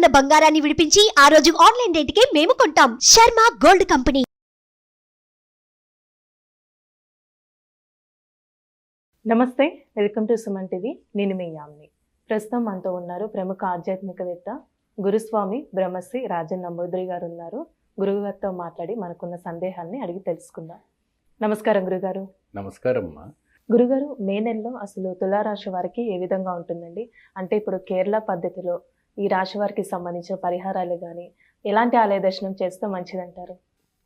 ఉన్న బంగారాన్ని విడిపించి ఆ రోజు ఆన్లైన్ రేటుకే మేము కొంటాం. Sharma gold company. నమస్తే, వెల్కమ్ టు సుమన్ టీవీ. నేను మీ యామిని. ప్రస్తుతం మనతో ఉన్నారు ప్రముఖ ఆధ్యాత్మికవేత్త గురుస్వామి బ్రహ్మశ్రీ రాజన్ నంబూద్రి గారు ఉన్నారు. గురువుగారితో మాట్లాడి మనకున్న సందేహాన్ని అడిగి తెలుసుకుందాం. నమస్కారం గురుగారు. నమస్కారం అమ్మా. గురుగారు, మే నెలలో అసలు తులారాశి వారికి ఏ విధంగా ఉంటుందండి? అంటే ఇప్పుడు కేరళ పద్ధతిలో ఈ రాశి వారికి సంబంధించిన పరిహారాలు కానీ ఎలాంటి ఆలయ దర్శనం చేస్తే మంచిదంటారు?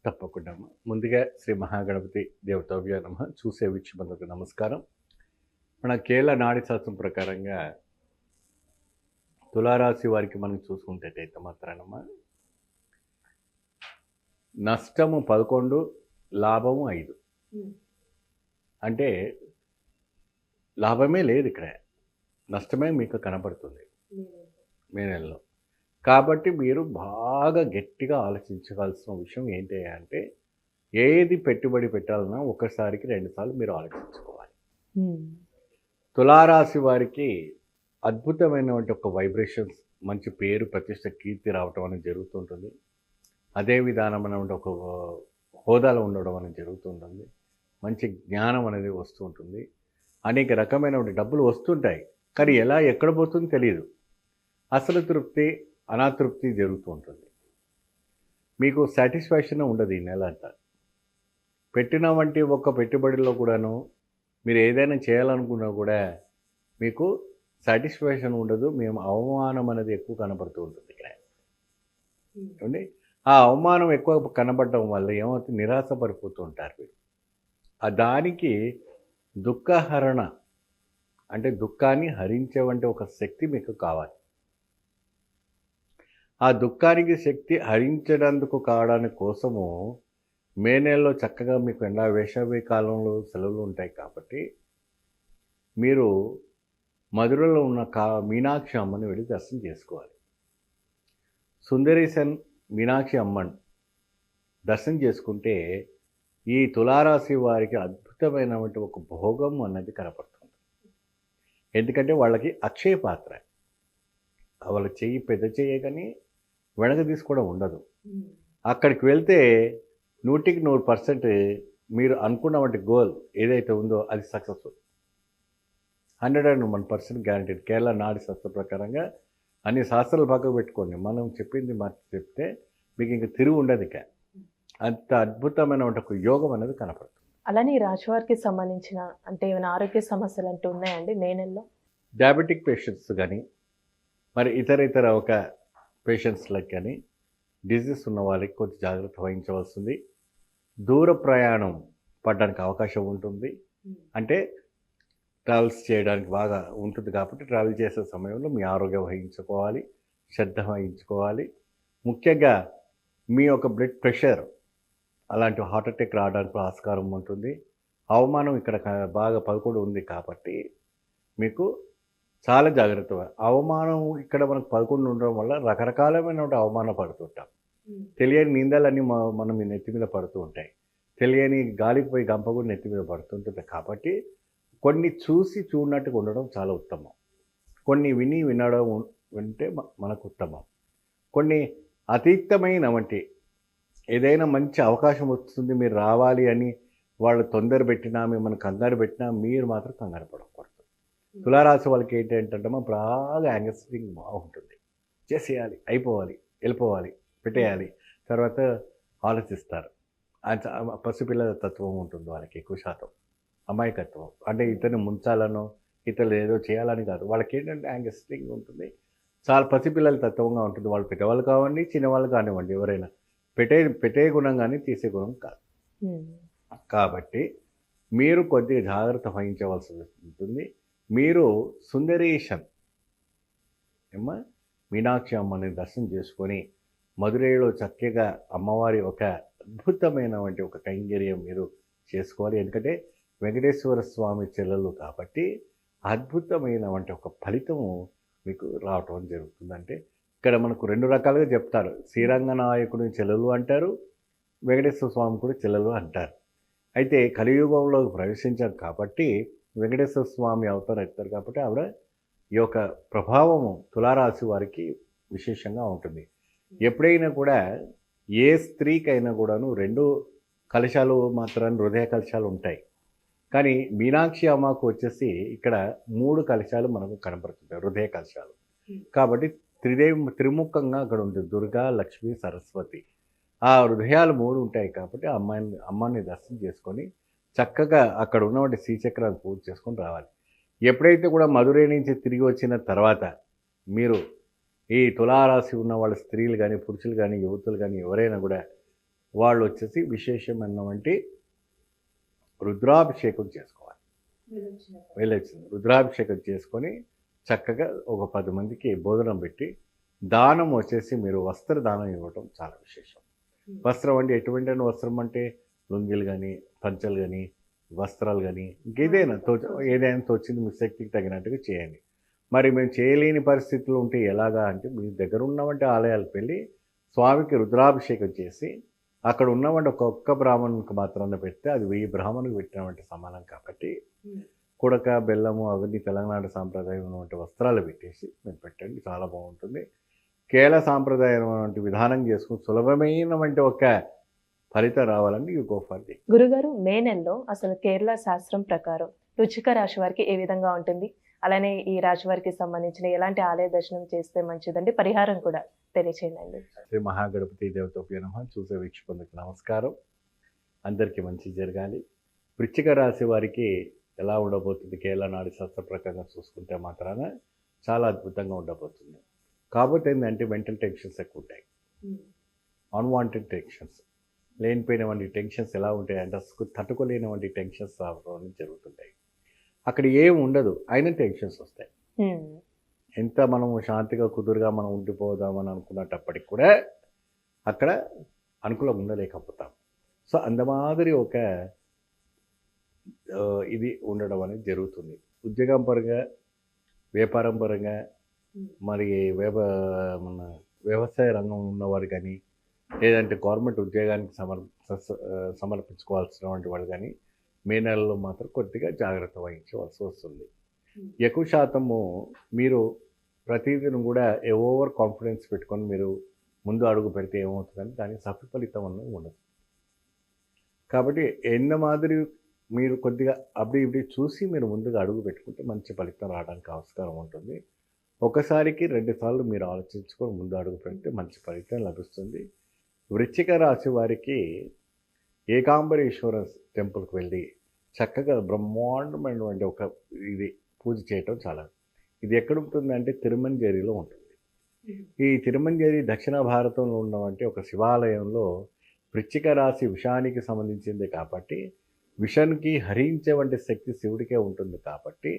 తప్పకుండా అమ్మా. ముందుగా శ్రీ మహాగణపతి దేవతాభ్యో నమః. చూసే వీక్షకులకు నమస్కారం. మన కేరళ నాడి శాస్త్రం ప్రకారంగా తులారాశి వారికి మనం చూసుకుంటేటైతే మాత్రానమ్మా నష్టము 11, లాభము 5. అంటే లాభమే లేదు, ఇక్కడ నష్టమే మీకు కనబడుతుంది మే నెలలో. కాబట్టి మీరు బాగా గట్టిగా ఆలోచించవలసిన విషయం ఏంటి అంటే, ఏది పెట్టుబడి పెట్టాలన్నా ఒకసారికి 2 సార్లు మీరు ఆలోచించుకోవాలి. తులారాశి వారికి అద్భుతమైనటువంటి ఒక వైబ్రేషన్స్, మంచి పేరు ప్రతిష్ట కీర్తి రావటం అనేది జరుగుతుంటుంది. అదే విధానమైనటువంటి ఒక హోదాలో ఉండడం అనేది జరుగుతుంటుంది. మంచి జ్ఞానం అనేది వస్తూ ఉంటుంది. అనేక రకమైనటువంటి డబ్బులు వస్తుంటాయి, కానీ ఎలా ఎక్కడ పోతుందో తెలియదు. అసలు తృప్తి అనాతృప్తి జరుగుతూ ఉంటుంది. మీకు సాటిస్ఫాక్షన్ ఉండదు ఈ నెల అంతా. పెట్టిన వంటి ఒక పెట్టుబడిలో కూడాను మీరు ఏదైనా చేయాలనుకున్నా కూడా మీకు సాటిస్ఫాక్షన్ ఉండదు. మేము అవమానం అనేది ఎక్కువ కనబడుతూ ఉంటుంది ఇక్కడ. ఏమండి, ఆ అవమానం ఎక్కువ కనబడటం వల్ల ఏమవుతుంది, నిరాశపడిపోతూ ఉంటారు మీరు. దానికి దుఃఖహరణ అంటే దుఃఖాన్ని హరించే వంటి ఒక శక్తి మీకు కావాలి. ఆ దుఃఖానికి శక్తి హరించడానికి కావడానికి కోసము మే నెలలో చక్కగా మీకు వేసవి కాలంలో సెలవులు ఉంటాయి కాబట్టి మీరు మధురలో ఉన్న మీనాక్షి అమ్మని వెళ్ళి దర్శనం చేసుకోవాలి. సుందరేశన్ మీనాక్షి అమ్మని దర్శనం చేసుకుంటే ఈ తులారాశి వారికి అద్భుతమైనటువంటి ఒక భోగం అన్నది కనపడుతుంది. ఎందుకంటే వాళ్ళకి అక్షయ పాత్ర, వాళ్ళ చెయ్యి పెద్ద చెయ్యే కానీ వెనక తీసుకోవడం ఉండదు. అక్కడికి వెళ్తే 100% మీరు అనుకున్నటువంటి గోల్ ఏదైతే ఉందో అది సక్సెస్ఫుల్. 101% గ్యారంటీడ్. కేరళ నాడి శాస్త్ర ప్రకారంగా అన్ని శాస్త్రాలు పక్కకు పెట్టుకోండి, మనం చెప్పింది చెప్తే మీకు ఇంక తిరుగు ఉండదు. ఇక అంత అద్భుతమైన ఒక యోగం అనేది కనపడుతుంది. అలానే ఈ రాశి వారికి సంబంధించిన అంటే ఏమైనా ఆరోగ్య సమస్యలు అంటూ ఉన్నాయండి మే నెలలో? డయాబెటిక్ పేషెంట్స్ కానీ మరి ఇతర ఒక పేషెంట్స్లకు కానీ డిజీజ్ ఉన్న వాళ్ళకి కొంచెం జాగ్రత్త వహించవలసింది. దూర ప్రయాణం పడడానికి అవకాశం ఉంటుంది. అంటే ట్రావెల్స్ చేయడానికి బాగా ఉంటుంది కాబట్టి ట్రావెల్ చేసే సమయంలో మీ ఆరోగ్యం వహించుకోవాలి, శ్రద్ధ వహించుకోవాలి. ముఖ్యంగా మీ యొక్క బ్లడ్ ప్రెషర్ అలాంటి హార్ట్ అటాక్ రావడానికి ఆస్కారం ఉంటుంది. అవమానం ఇక్కడ బాగా 11 ఉంది కాబట్టి మీకు చాలా జాగ్రత్త. అవమానం ఇక్కడ మనకు 11 ఉండడం వల్ల రకరకాలమైన అవమానం పడుతుంటాం. తెలియని నిందలన్నీ మనం నెత్తి మీద పడుతూ ఉంటాయి. తెలియని గాలికి పోయి గంప కూడా నెత్తి మీద పడుతుంటుంది. కాబట్టి కొన్ని చూసి చూడనట్టుగా ఉండడం చాలా ఉత్తమం. కొన్ని వినడం వింటే మనకు ఉత్తమం. కొన్ని అతీతమైన వంటి ఏదైనా మంచి అవకాశం వస్తుంది మీరు రావాలి అని వాళ్ళు తొందర పెట్టినా మిమ్మల్ని కంగారు పెట్టినా మీరు మాత్రం కంగారు పడకూడదు. తులారాశి వాళ్ళకి ఏంటంటే బాగా యాంగస్టింగ్ బాగుంటుంది. చేసేయాలి, అయిపోవాలి, వెళ్ళిపోవాలి, పెట్టేయాలి, తర్వాత ఆలోచిస్తారు. పసిపిల్లల తత్వం ఉంటుంది వాళ్ళకి ఎక్కువ శాతం. అమాయకత్వం అంటే ఇతన్ని ముంచాలనో ఇతరులు ఏదో చేయాలని కాదు. వాళ్ళకి ఏంటంటే యాంగస్టింగ్ ఉంటుంది. చాలా పసిపిల్లల తత్వంగా ఉంటుంది. వాళ్ళు పెద్దవాళ్ళు కావండి, చిన్నవాళ్ళు కానివ్వండి, ఎవరైనా పెట్టే గుణం కానీ తీసే గుణం కాదు. కాబట్టి మీరు కొద్దిగా జాగ్రత్త వహించవలసి ఉంటుంది. మీరు సుందరేశన్ మీనాక్షి అమ్మని దర్శనం చేసుకొని మధురైలో చక్కగా అమ్మవారి ఒక అద్భుతమైనటువంటి ఒక కైంకర్యం మీరు చేసుకోవాలి. ఎందుకంటే వెంకటేశ్వర స్వామి చెల్లెలు కాబట్టి అద్భుతమైనటువంటి ఒక ఫలితము మీకు రావటం జరుగుతుంది. అంటే ఇక్కడ మనకు 2 రకాలుగా చెప్తారు. శ్రీరంగనాయకుడిని చెల్లెలు అంటారు, వెంకటేశ్వర స్వామి కూడా చెల్లెలు అంటారు. అయితే కలియుగంలో ప్రవేశించారు కాబట్టి వెంకటేశ్వర స్వామి అవతారం ఎత్తారు కాబట్టి ఆవిడ ఈ యొక్క ప్రభావము తులారాశి వారికి విశేషంగా ఉంటుంది. ఎప్పుడైనా కూడా ఏ స్త్రీకైనా కూడాను 2 కలశాలు మాత్రాన్ని హృదయ కలశాలు ఉంటాయి. కానీ మీనాక్షి అమ్మకు వచ్చేసి ఇక్కడ 3 కలశాలు మనకు కనపడుతుంటాయి, హృదయ కలశాలు. కాబట్టి త్రిముఖంగా అక్కడ ఉంటుంది దుర్గా, లక్ష్మి, సరస్వతి. ఆ హృదయాలు 3 ఉంటాయి కాబట్టి అమ్మని దర్శనం చేసుకొని చక్కగా అక్కడ ఉన్నటువంటి శ్రీచక్రాన్ని పూజ చేసుకొని రావాలి. ఎప్పుడైతే కూడా మధురై నుంచి తిరిగి వచ్చిన తర్వాత మీరు ఈ తులారాశి ఉన్న వాళ్ళ స్త్రీలు కానీ, పురుషులు కానీ, యువతులు కానీ ఎవరైనా కూడా వాళ్ళు వచ్చేసి విశేషమైనటువంటి రుద్రాభిషేకం చేసుకోవాలి. వెళ్ళొచ్చింది రుద్రాభిషేకం చేసుకొని చక్కగా ఒక 10 మందికి భోజనం పెట్టి దానం వచ్చేసి మీరు వస్త్ర దానం ఇవ్వటం చాలా విశేషం. వస్త్రం అంటే ఎటువంటి వస్త్రం అంటే లుంగీలు కానీ, పంచలు కానీ, వస్త్రాలు కానీ ఇంకేదైనా ఏదైనా తోచింది మీ శక్తికి తగినట్టుగా చేయండి. మరి మేము చేయలేని పరిస్థితులు ఉంటే ఎలాగా అంటే మీ దగ్గర ఉన్నవంటి ఆలయాలకు వెళ్ళి స్వామికి రుద్రాభిషేకం చేసి అక్కడ ఉన్నవంటి ఒక్కొక్క బ్రాహ్మణునికి మాత్రాన్ని పెడితే అది 1000 బ్రాహ్మణులకు పెట్టినటువంటి సమానం. కాబట్టి కుడక, బెల్లము అవన్నీ తెలంగాణ సాంప్రదాయం ఉన్నటువంటి వస్త్రాలు పెట్టేసి మీరు పెట్టండి, చాలా బాగుంటుంది. కేరళ సాంప్రదాయం వంటి విధానం చేసుకుని సులభమైనటువంటి ఒక ఫలితం రావాలని యూ గో ఫర్ ది. గురుగారు, మే నెలలో అసలు కేరళ శాస్త్రం ప్రకారం వృశ్చిక రాశి వారికి ఏ విధంగా ఉంటుంది, అలానే ఈ రాశి వారికి సంబంధించిన ఎలాంటి ఆలయ దర్శనం చేస్తే మంచిదండి, పరిహారం కూడా తెలియచేయండి. శ్రీ మహాగణపతి దేవతోప్య నమః. చూసే వీక్షకులకు నమస్కారం. అందరికీ మంచి జరగాలి. వృశ్చిక రాశి వారికి ఎలా ఉండబోతుంది కేరళ నాడి శాస్త్ర ప్రకారంగా చూసుకుంటే మాత్రాన చాలా అద్భుతంగా ఉండబోతుంది. కాకపోతే ఏంటంటే మెంటల్ టెన్షన్స్ ఎక్కువ ఉంటాయి, అన్వాంటెడ్ టెన్షన్స్, లేనిపోయినటువంటి టెన్షన్స్ ఎలా ఉంటాయి అంటే అసలు తట్టుకోలేనటువంటి టెన్షన్స్ రావడం జరుగుతుంటాయి. అక్కడ ఏం ఉండదు, అయినా టెన్షన్స్ వస్తాయి. ఎంత మనం శాంతిగా కుదురుగా మనం ఉండిపోదామని అనుకున్నప్పటికి కూడా అక్కడ అనుకూలంగా ఉండలేకపోతాం. సో అందమాదిరి ఒక ఇది ఉండడం అనేది జరుగుతుంది. ఉద్యోగం పరంగా, వ్యాపారం పరంగా, మరి మన వ్యవసాయ రంగం ఉన్నవారు కానీ, లేదంటే గవర్నమెంట్ ఉద్యోగానికి సమర్పించుకోవాల్సినటువంటి వాళ్ళు కానీ మే నెలలో మాత్రం కొద్దిగా జాగ్రత్త వహించవలసి వస్తుంది. ఎక్కువ శాతము మీరు ప్రతిదినం కూడా ఓవర్ కాన్ఫిడెన్స్ పెట్టుకొని మీరు ముందు అడుగు పెడితే ఏమవుతుందని దానికి సఫలితం అన్నది ఉండదు. కాబట్టి ఎన్న మాదిరి మీరు కొద్దిగా అప్పుడు ఇప్పుడు చూసి మీరు ముందుగా అడుగు పెట్టుకుంటే మంచి ఫలితం రావడానికి ఆస్కారం ఉంటుంది. ఒకసారికి 2 సార్లు మీరు ఆలోచించుకొని ముందు అడుగు పెడితే మంచి ఫలితం లభిస్తుంది. వృశ్చిక రాశి వారికి ఏకాంబరేశ్వర టెంపుల్కి వెళ్ళి చక్కగా బ్రహ్మాండమైనటువంటి ఒక ఇది పూజ చేయటం చాలా. ఇది ఎక్కడ ఉంటుందంటే తిరుమంజేరిలో ఉంటుంది. ఈ తిరుమంజేరి దక్షిణ భారతంలో ఉన్నవంటి ఒక శివాలయంలో వృశ్చిక రాశి విషానికి సంబంధించింది కాబట్టి విషానికి హరించేవంటి శక్తి శివుడికే ఉంటుంది. కాబట్టి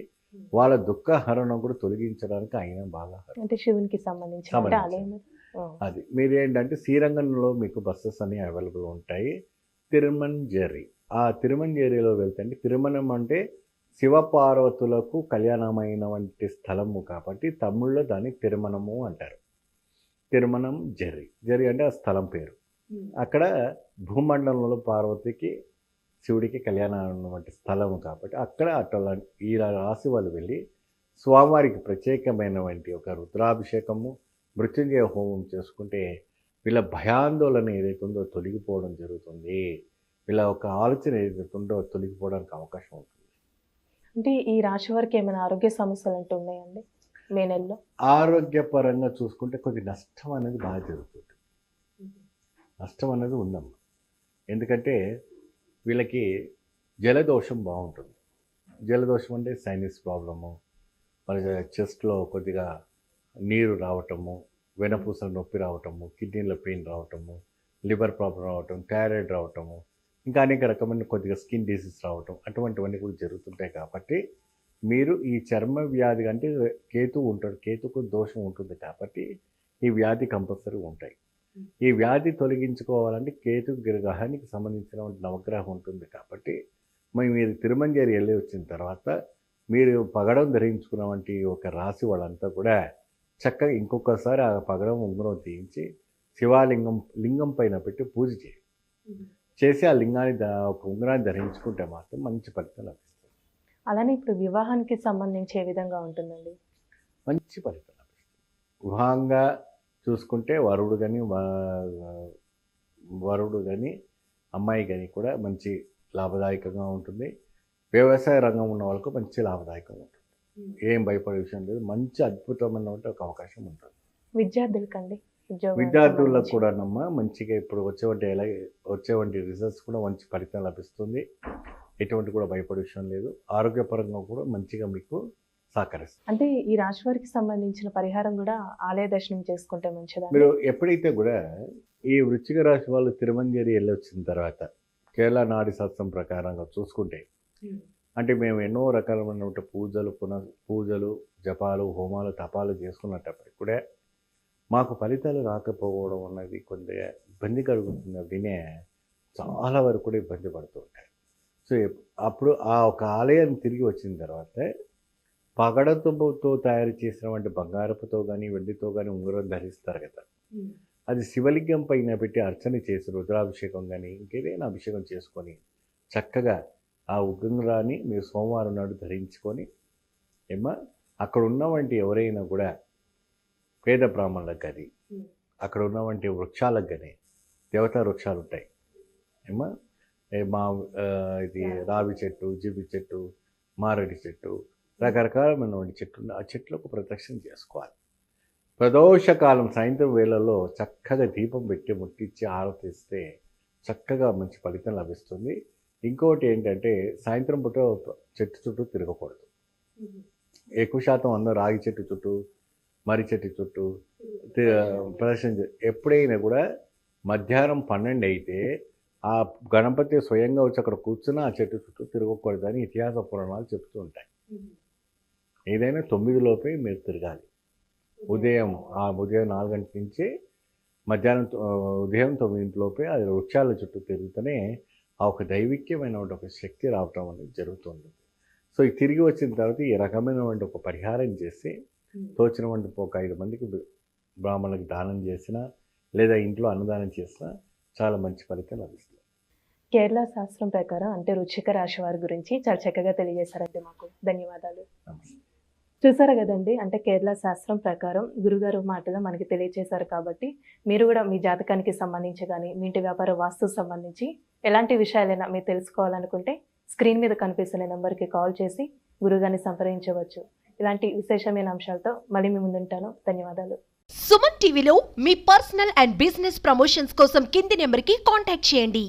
వాళ్ళ దుఃఖ హరణం కూడా తొలగించడానికి ఆయన బాగా అంటే శివునికి సంబంధించి అది. మీరు ఏంటంటే శ్రీరంగంలో మీకు బస్సెస్ అన్ని అవైలబుల్ ఉంటాయి. తిరుమంజేరి, ఆ తిరుమంజేరిలో వెళ్తే తిరుమణం అంటే శివపార్వతులకు కళ్యాణమైన వంటి స్థలము కాబట్టి తమిళ్లో దాన్ని తిరుమణము అంటారు. తిరుమణం జరి, జరి అంటే ఆ స్థలం పేరు. అక్కడ భూమండలంలో పార్వతికి శివుడికి కళ్యాణం వంటి స్థలము కాబట్టి అక్కడ అట్లా ఈ రాశి వాళ్ళు వెళ్ళి స్వామివారికి ప్రత్యేకమైనటువంటి ఒక రుద్రాభిషేకము, మృత్యుంజయ హోమం చేసుకుంటే వీళ్ళ భయాందోళన ఏదైతే ఉందో తొలగిపోవడం జరుగుతుంది. వీళ్ళ ఒక ఆలోచన ఏదైతే ఉందో తొలగిపోవడానికి అవకాశం ఉంటుంది. అంటే ఈ రాశి వారికి ఏమైనా ఆరోగ్య సమస్యలు అంటూ ఉన్నాయండి మే నెలలో? ఆరోగ్యపరంగా చూసుకుంటే కొద్ది నష్టం అనేది బాగా జరుగుతుంది. నష్టం అనేది ఉందమ్మా. ఎందుకంటే వీళ్ళకి జలదోషం బాగుంటుంది. జలదోషం అంటే సైనస్ ప్రాబ్లము, మరి చెస్ట్లో కొద్దిగా నీరు రావటము, వెనపూసల నొప్పి రావటము, కిడ్నీలో పెయిన్ రావటము, లివర్ ప్రాబ్లం రావటం, థైరాయిడ్ రావటము, ఇంకా అనేక రకమైన కొద్దిగా స్కిన్ డిసీజ్ రావటం, అటువంటివన్నీ కూడా జరుగుతుంటాయి. కాబట్టి మీరు ఈ చర్మ వ్యాధి అంటే కేతువు ఉంటాడు, కేతుకు దోషం ఉంటుంది కాబట్టి ఈ వ్యాధి కంపల్సరీ ఉంటాయి. ఈ వ్యాధి తొలగించుకోవాలంటే కేతు గ్రహానికి సంబంధించిన నవగ్రహం ఉంటుంది. కాబట్టి మీరు తిరుమంజేరి వెళ్ళి వచ్చిన తర్వాత మీరు పగడం ధరించుకున్న వంటి ఒక రాశి వాళ్ళంతా కూడా చక్కగా ఇంకొకసారి ఆ పగడం ఉంగరం తీయించి లింగం పైన పెట్టి పూజ చేసి ఆ లింగాన్ని ఒక ఉంగరాన్ని ధరించుకుంటే మాత్రం మంచి ఫలితం లభిస్తుంది. అలానే ఇప్పుడు వివాహానికి సంబంధించి ఏ విధంగా ఉంటుందండి? మంచి ఫలితం లభిస్తుంది. వివాహంగా చూసుకుంటే వరుడు కానీ అమ్మాయి కానీ కూడా మంచి లాభదాయకంగా ఉంటుంది. వ్యవసాయ రంగం ఉన్న వాళ్ళకు మంచి లాభదాయకంగా ఉంటుంది. ఏం భయపడే విషయం లేదు. మంచి అద్భుతమైన ఒక అవకాశం ఉంటుంది. విద్యార్థులకండి విద్యార్థులకు కూడా మంచిగా ఇప్పుడు వచ్చేవంటి రిజల్ట్స్ కూడా మంచి ఫలితం లభిస్తుంది. ఎటువంటి కూడా భయపడే విషయం లేదు. ఆరోగ్యపరంగా కూడా మంచిగా మీకు సహకరిస్తుంది. అంటే ఈ రాశి వారికి సంబంధించిన పరిహారం కూడా ఆలయ దర్శనం చేసుకుంటే మంచిదా? మీరు ఎప్పుడైతే కూడా ఈ వృశ్చిక రాశి వాళ్ళు తిరుమంజేరి వెళ్ళొచ్చిన తర్వాత కేరళ నాడి శాస్త్రం ప్రకారంగా చూసుకుంటే, అంటే మేము ఎన్నో రకాలైన పూజలు జపాలు హోమాలు తపాలు చేసుకున్నప్పటికీ కూడా మాకు ఫలితాలు రాకపోవడం అనేది కొద్దిగా ఇబ్బంది కలుగుతుంది. వినే చాలా వరకు కూడా ఇబ్బంది పడుతూ ఉంటారు. సో అప్పుడు ఆ ఒక ఆలయాన్ని తిరిగి వచ్చిన తర్వాత పగడతో తయారు చేసినటువంటి బంగారపుతో కానీ వెండితో కానీ ఉంగరం ధరిస్తారు కదా, అది శివలింగం పైన పెట్టి అర్చన చేసి రుద్రాభిషేకం కానీ ఇంకేదైనా అభిషేకం చేసుకొని చక్కగా ఆ ఉంగరాన్ని మీరు సోమవారం నాడు ధరించుకొని అక్కడ ఉన్నవంటి ఎవరైనా కూడా పేద బ్రాహ్మణులకు కానీ అక్కడ ఉన్నవంటి వృక్షాలకు కానీ దేవతా వృక్షాలు ఉంటాయి ఇది రావి చెట్టు, జిబి చెట్టు, మారడి చెట్టు, రకరకాలమైనటువంటి చెట్లు ఆ చెట్లకు ప్రదక్షిణ చేసుకోవాలి. ప్రదోషకాలం సాయంత్రం వేళల్లో చక్కగా దీపం పెట్టి ముట్టించి ఆరతిస్తే చక్కగా మంచి ఫలితం లభిస్తుంది. ఇంకోటి ఏంటంటే సాయంత్రం పూట చెట్టు చుట్టూ తిరగకూడదు. ఎక్కువ శాతం అందరూ రాగి చెట్టు చుట్టూ మర్రి చెట్టు చుట్టూ ప్రదర్శన ఎప్పుడైనా కూడా మధ్యాహ్నం 12 అయితే ఆ గణపతి స్వయంగా వచ్చి అక్కడ కూర్చుని ఆ చెట్టు చుట్టూ తిరగకూడదని ఇతిహాస పురాణాలు చెప్తూ ఉంటాయి. ఏదైనా 9 లోపే మీరు తిరగాలి. ఉదయం 4 గంటల నుంచి మధ్యాహ్నం ఉదయం 9 లోపే అది వృక్షాల చుట్టూ తిరుగుతూనే ఆ ఒక దైవిక్యమైన ఒక శక్తి రావటం అనేది జరుగుతుంది. సో ఈ తిరిగి వచ్చిన తర్వాత ఈ రకమైనటువంటి ఒక పరిహారం చేసి తోచినటువంటి ఒక 5 మందికి బ్రాహ్మణులకు దానం చేసినా లేదా ఇంట్లో అన్నదానం చేసినా చాలా మంచి ఫలితం లభిస్తుంది. కేరళ శాస్త్రం ప్రకారం అంటే వృశ్చిక రాశి వారి గురించి చాలా చక్కగా తెలియజేశారండి. మాకు ధన్యవాదాలు. చూసారా కదండి, అంటే కేరళ శాస్త్రం ప్రకారం గురుగారు మాటలో మనకి తెలియజేశారు. కాబట్టి మీరు కూడా మీ జాతకానికి సంబంధించి కానీ మీ ఇంటి వ్యాపార వాస్తుకు సంబంధించి ఎలాంటి విషయాలైనా మీరు తెలుసుకోవాలనుకుంటే స్క్రీన్ మీద కనిపిస్తున్న నెంబర్కి కాల్ చేసి గురుగారిని సంప్రదించవచ్చు. ఇలాంటి విశేషమైన అంశాలతో మళ్ళీ మీ ముందుంటాను. ధన్యవాదాలు. సుమన్ టీవీలో మీ పర్సనల్ అండ్ బిజినెస్ ప్రమోషన్స్ కోసం కింది నెంబర్కి కాంటాక్ట్ చేయండి.